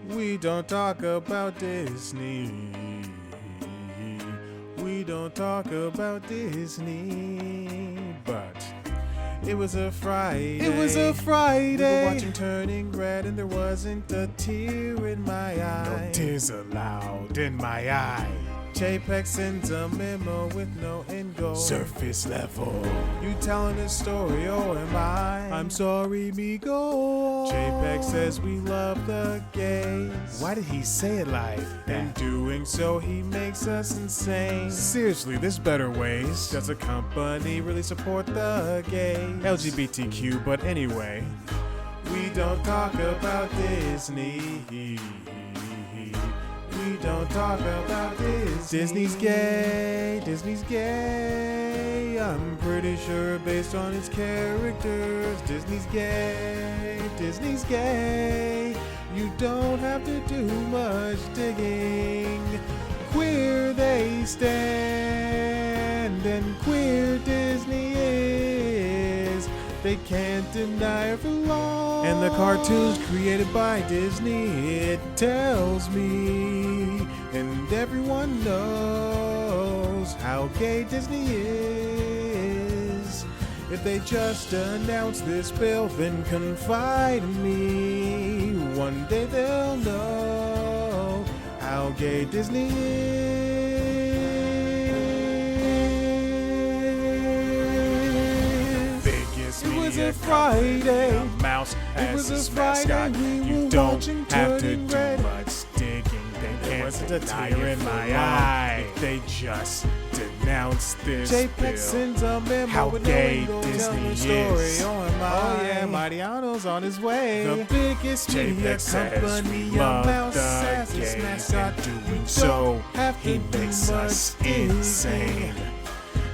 We don't talk about Disney. We don't talk about Disney. But it was a Friday. It was a Friday. We were watching Turning Red and there wasn't a tear in my eye. No tears allowed in my eye. Chapek sends a memo with no end goal. Surface level. You telling a story, or am I? I'm sorry, Migo. Chapek says we love the gays. Why did he say it like that? In doing so, he makes us insane. Seriously, there's better ways. Does a company really support the gays? LGBTQ, but anyway. We don't talk about Disney. We don't talk about Disney. Disney's gay. Disney's gay. I'm pretty sure based on its characters. Disney's gay. Disney's gay. You don't have to do much digging. Queer they stand, and queer Disney is. They can't deny it for long. And the cartoons created by Disney, it tells me. And everyone knows how gay Disney is. If they just announce this bill, then confide in me. One day they'll know how gay Disney is. Biggest It was media a Friday. company, a mouse It was as a its mascot. Friday. We You were don't watching have to Turning do Red. much digging. They There can't wasn't a deny tear it in for my long. eye. If they just denounce this Chapek bill. sends a memo How with gay no Disney telling a is. story. Oh, am Oh, I? yeah, Mariano's on his way. The biggest Chapek media says company, we a love mouse the as its gays, mascot. and You doing don't so, have to he do makes us much digging. insane.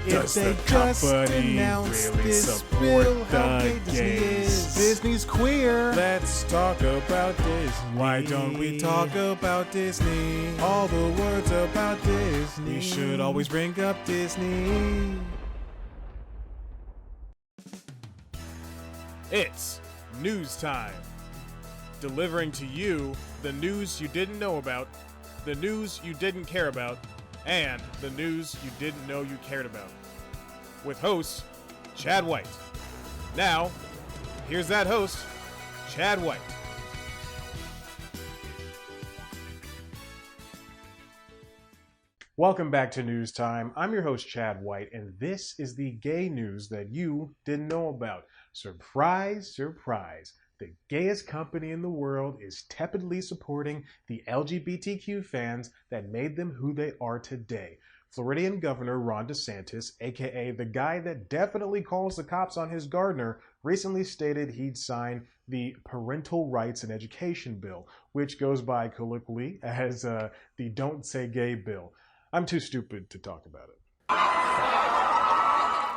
If Does they the just company announce really this support bill, how the gay Disney gays? is. Disney's queer. Let's talk about Disney. Why don't we talk about Disney? All the words about Disney. We should always bring up Disney. It's news time. Delivering to you the news you didn't know about, the news you didn't care about, and the news you didn't know you cared about. With host, Chad White. Now, here's that host, Chad White. Welcome back to News Time. I'm your host, Chad White, and this is the gay news that you didn't know about. Surprise, surprise. The gayest company in the world is tepidly supporting the LGBTQ fans that made them who they are today. Floridian Governor Ron DeSantis, aka the guy that definitely calls the cops on his gardener, recently stated he'd sign the Parental Rights in Education bill, which goes by colloquially as the Don't Say Gay bill. I'm too stupid to talk about it.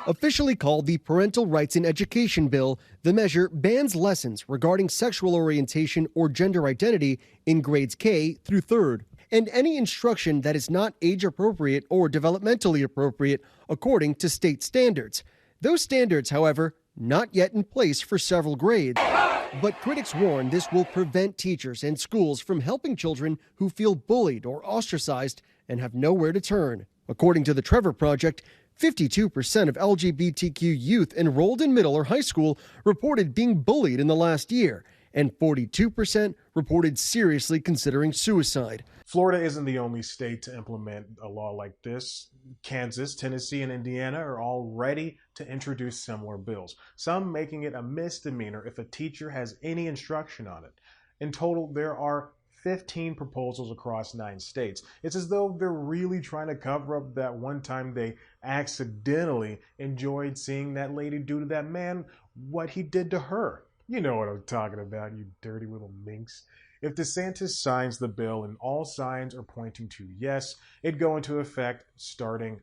Officially called the Parental Rights in Education Bill, the measure bans lessons regarding sexual orientation or gender identity in grades K through 3rd, and any instruction that is not age appropriate or developmentally appropriate according to state standards. Those standards, however, not yet in place for several grades. But critics warn this will prevent teachers and schools from helping children who feel bullied or ostracized and have nowhere to turn. According to the Trevor Project, 52% of LGBTQ youth enrolled in middle or high school reported being bullied in the last year, and 42% reported seriously considering suicide. Florida isn't the only state to implement a law like this. Kansas, Tennessee, and Indiana are all ready to introduce similar bills, some making it a misdemeanor if a teacher has any instruction on it. In total, there are 15 proposals across 9 states. It's as though they're really trying to cover up that one time they accidentally enjoyed seeing that lady do to that man what he did to her. You know what I'm talking about, you dirty little minx. If DeSantis signs the bill and all signs are pointing to yes, it'd go into effect starting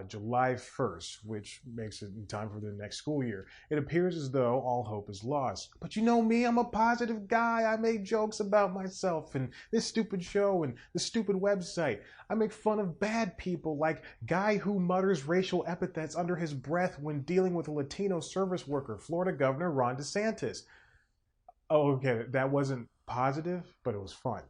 July 1st, which makes it in time for the next school year. It appears as though all hope is lost. But you know me, I'm a positive guy. I make jokes about myself and this stupid show and this stupid website. I make fun of bad people like guy who mutters racial epithets under his breath when dealing with a Latino service worker, Florida Governor Ron DeSantis. Oh, okay, that wasn't positive, but it was fun.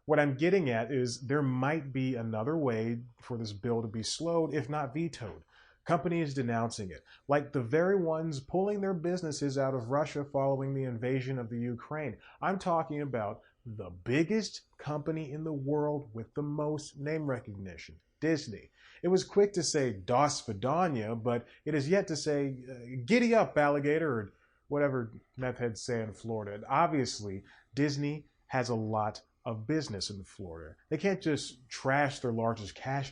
What I'm getting at is there might be another way for this bill to be slowed, if not vetoed. Companies denouncing it, like the very ones pulling their businesses out of Russia following the invasion of the Ukraine. I'm talking about the biggest company in the world with the most name recognition, Disney. It was quick to say "Das Vidanya," but it is yet to say "Giddy up, alligator," or whatever meth heads say in Florida. And obviously, Disney has a lot of business in Florida. They can't just trash their largest cash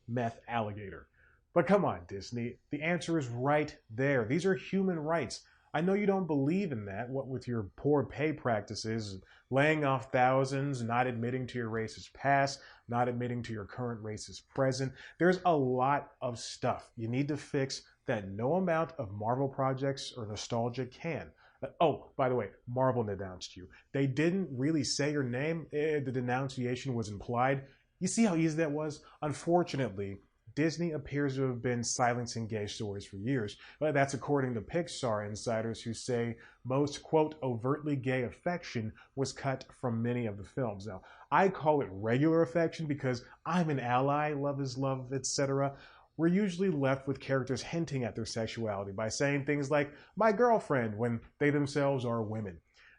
meth alligator. But come on, Disney, the answer is right there. These are human rights. I know you don't believe in that, what with your poor pay practices, laying off thousands, not admitting to your racist past, not admitting to your current racist present. There's a lot of stuff you need to fix that no amount of Marvel projects or nostalgia can. Oh, by the way, Marvel denounced you. They didn't really say your name. The denunciation was implied. You see how easy that was? Unfortunately, Disney appears to have been silencing gay stories for years. That's according to Pixar insiders who say most, quote, overtly gay affection was cut from many of the films. Now, I call it regular affection because I'm an ally, love is love, etc. We're usually left with characters hinting at their sexuality by saying things like, my girlfriend, when they themselves are women.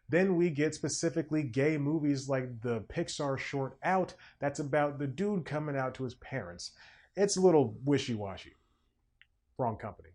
Then we get specifically gay movies like the Pixar short Out that's about the dude coming out to his parents. It's a little wishy-washy. Wrong company.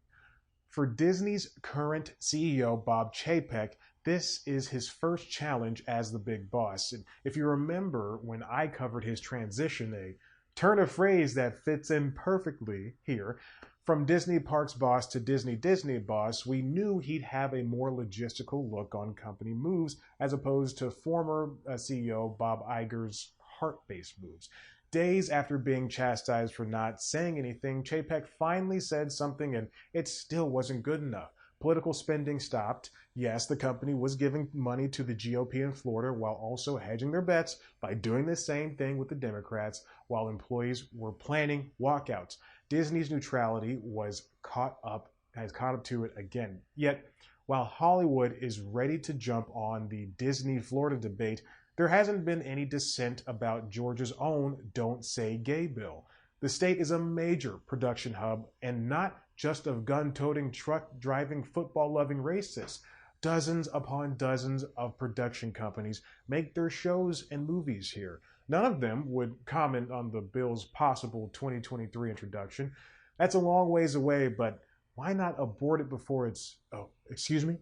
For Disney's current CEO, Bob Chapek, this is his first challenge as the big boss. And if you remember when I covered his transition, a turn of phrase that fits in perfectly here, from Disney Parks boss to Disney boss, we knew he'd have a more logistical look on company moves as opposed to former CEO Bob Iger's heart-based moves. Days after being chastised for not saying anything, Chapek finally said something, and it still wasn't good enough. Political spending stopped. Yes, the company was giving money to the GOP in Florida while also hedging their bets by doing the same thing with the Democrats while employees were planning walkouts. Disney's neutrality has caught up to it again. Yet, while Hollywood is ready to jump on the Disney-Florida debate, there hasn't been any dissent about Georgia's own Don't Say Gay bill. The state is a major production hub and not just of gun-toting, truck-driving, football-loving racists. Dozens upon dozens of production companies make their shows and movies here. None of them would comment on the bill's possible 2023 introduction. That's a long ways away, but why not abort it before it's... Oh, excuse me?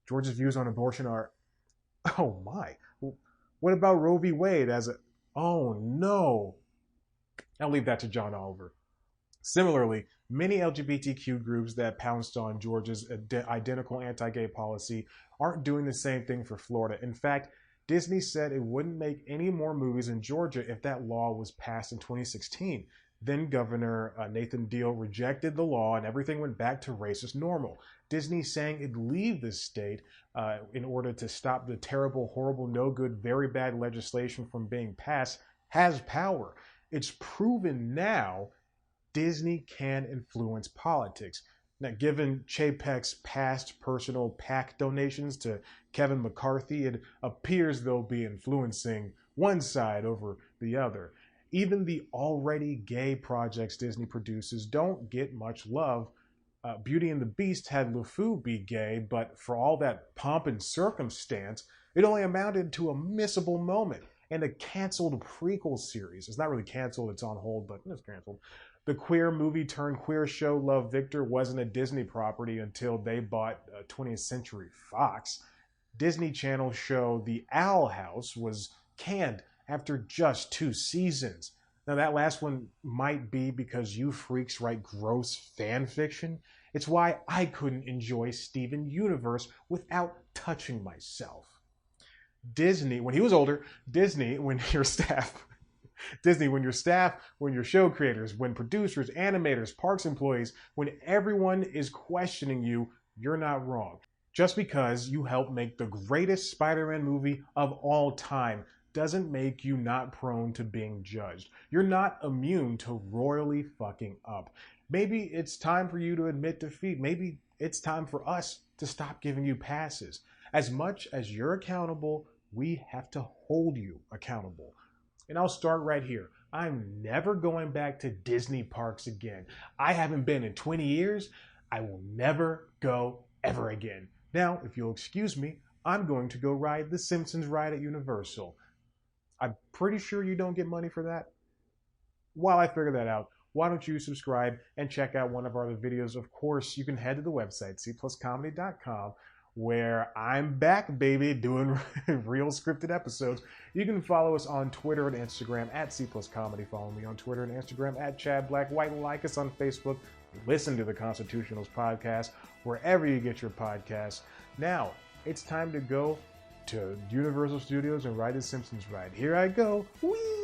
Georgia's views on abortion are... Oh my. What about Roe v. Wade as a... Oh no. I'll leave that to John Oliver. Similarly, many LGBTQ groups that pounced on Georgia's identical anti-gay policy aren't doing the same thing for Florida. In fact, Disney said it wouldn't make any more movies in Georgia if that law was passed in 2016. Then Governor Nathan Deal rejected the law and everything went back to racist normal. Disney saying it'd leave the state in order to stop the terrible, horrible, no good, very bad legislation from being passed has power. It's proven now Disney can influence politics. Now, given Chapek's past personal PAC donations to Kevin McCarthy, it appears they'll be influencing one side over the other. Even the already gay projects Disney produces don't get much love. Beauty and the Beast had LeFou be gay, but for all that pomp and circumstance, it only amounted to a missable moment and a canceled prequel series. It's not really canceled, it's on hold, but it's canceled. The queer movie turned queer show Love Victor wasn't a Disney property until they bought 20th Century Fox. Disney Channel show The Owl House was canned after just 2 seasons. Now that last one might be because you freaks write gross fan fiction. It's why I couldn't enjoy Steven Universe without touching myself. Disney, when he was older, Disney, when your staff, when your show creators, when producers, animators, parks employees, when everyone is questioning you, you're not wrong. Just because you helped make the greatest Spider-Man movie of all time doesn't make you not prone to being judged. You're not immune to royally fucking up. Maybe it's time for you to admit defeat. Maybe it's time for us to stop giving you passes. As much as you're accountable, we have to hold you accountable. And I'll start right here. I'm never going back to Disney parks again. I haven't been in 20 years. I will never go ever again. Now, if you'll excuse me, I'm going to go ride the Simpsons ride at Universal. I'm pretty sure you don't get money for that. While I figure that out, why don't you subscribe and check out one of our other videos? Of course, you can head to the website, cpluscomedy.com, where I'm back, baby, doing real scripted episodes. You can follow us on Twitter and Instagram at cpluscomedy. Follow me on Twitter and Instagram at ChadBlackWhite. Like us on Facebook. Listen to the Constitutionals podcast wherever you get your podcasts. Now, it's time to go to Universal Studios and ride the Simpsons ride. Here I go. Whee!